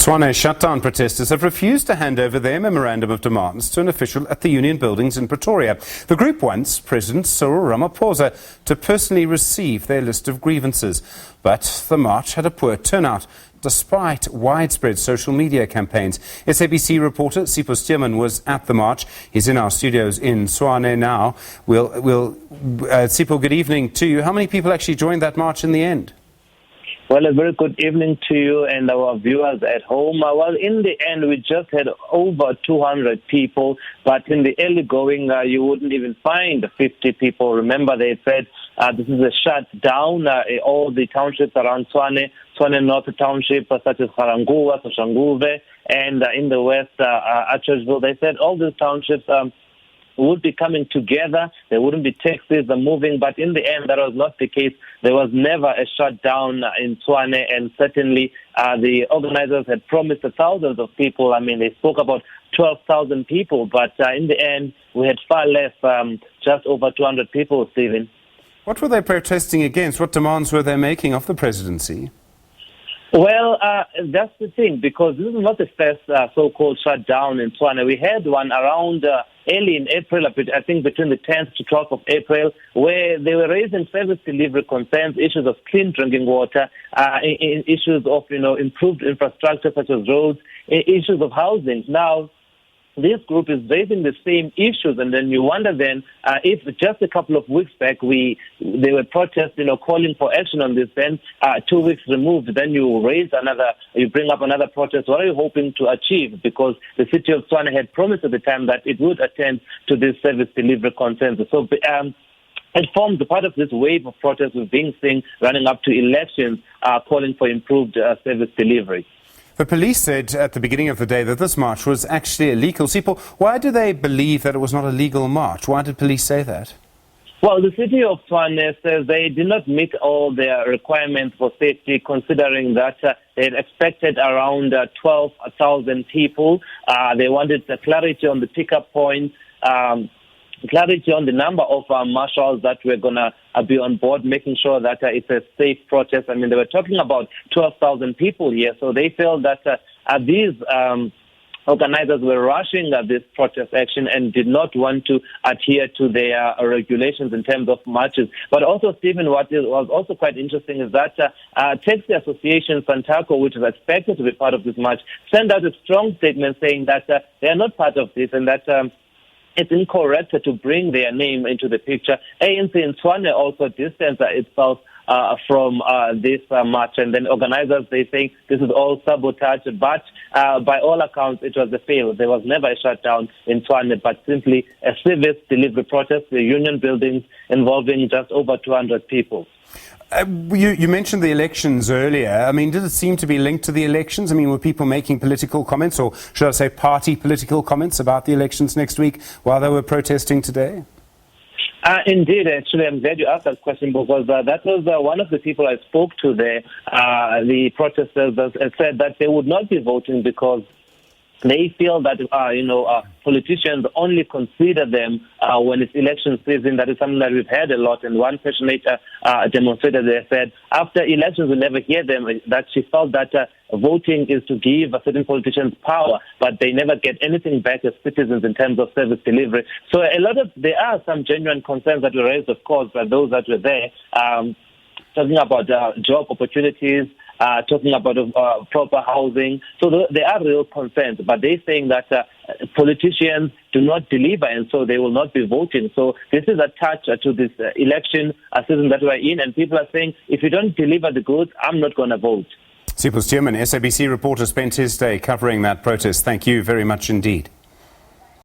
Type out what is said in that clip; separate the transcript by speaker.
Speaker 1: Tshwane shutdown protesters have refused to hand over their memorandum of demands to an official at the Union buildings in Pretoria. The group wants President Cyril Ramaphosa to personally receive their list of grievances. But the march had a poor turnout, despite widespread social media campaigns. SABC reporter Sipho Stuurman was at the march. He's in our studios in Tshwane now. Sipho, good evening to you. How many people actually joined that march in the end?
Speaker 2: Well, a very good evening to you and our viewers at home. Well, in the end, we just had over 200 people, but in the early going, you wouldn't even find 50 people. Remember, they said this is a shutdown. All the townships around Tshwane North Township, such as Haranguwa, Soshanguve, and in the west, Atteridgeville, they said all these townships would be coming together. There wouldn't be taxis moving, but in the end, that was not the case. There was never a shutdown in Tshwane, and certainly the organizers had promised thousands of people. I mean, they spoke about 12,000 people, but in the end, we had far less, just over 200 people, Stephen.
Speaker 1: What were they protesting against? What demands were they making of the presidency?
Speaker 2: Well, that's the thing, because this is not the first so-called shutdown in Tshwane. We had one around early in April, I think between the 10th to 12th of April, where they were raising service delivery concerns, issues of clean drinking water, issues of improved infrastructure such as roads, issues of housing. Now, this group is raising the same issues, and then you wonder then if just a couple of weeks back they were protesting, calling for action on this. Then 2 weeks removed, then you bring up another protest. What are you hoping to achieve? Because the city of Tshwane had promised at the time that it would attend to this service delivery consensus. So it forms a part of this wave of protests we've been seeing running up to elections, calling for improved service delivery.
Speaker 1: The police said at the beginning of the day that this march was actually illegal. Sipho, why do they believe that it was not a legal march? Why did police say that?
Speaker 2: Well, the city of Tshwane says they did not meet all their requirements for safety, considering that they had expected around 12,000 people. They wanted clarity on the pickup points, clarity on the number of marshals that were going to be on board, making sure that it's a safe protest. I mean, they were talking about 12,000 people here, so they felt that these organizers were rushing this protest action and did not want to adhere to their regulations in terms of marches. But also, Stephen, what was also quite interesting is that Taxi Association Santaco, which is expected to be part of this march, sent out a strong statement saying that they are not part of this and that it's incorrect to bring their name into the picture. ANC in Tshwane also distanced itself from this march, and then organizers, they say this is all sabotage, but by all accounts it was a fail. There was never a shutdown in Tshwane, but simply a service delivery protest, the union buildings involving just over 200 people.
Speaker 1: You mentioned the elections earlier. I mean, did it seem to be linked to the elections? I mean, were people making political comments, or should I say party political comments about the elections next week while they were protesting today?
Speaker 2: Indeed, actually, I'm glad you asked that question, because that was one of the people I spoke to there. The protesters said that they would not be voting because they feel that politicians only consider them when it's election season. That is something that we've heard a lot. And one passionate demonstrator there said, after elections, we never hear them. That she felt that voting is to give certain politicians power, but they never get anything back as citizens in terms of service delivery. So there are some genuine concerns that were raised, of course, by those that were there, talking about job opportunities, talking about proper housing. So there are real concerns, but they're saying that politicians do not deliver, and so they will not be voting. So this is a touch to this election season that we're in, and people are saying, if you don't deliver the goods, I'm not going to vote.
Speaker 1: Sipho Stuurman, SABC reporter, spent his day covering that protest. Thank you very much indeed.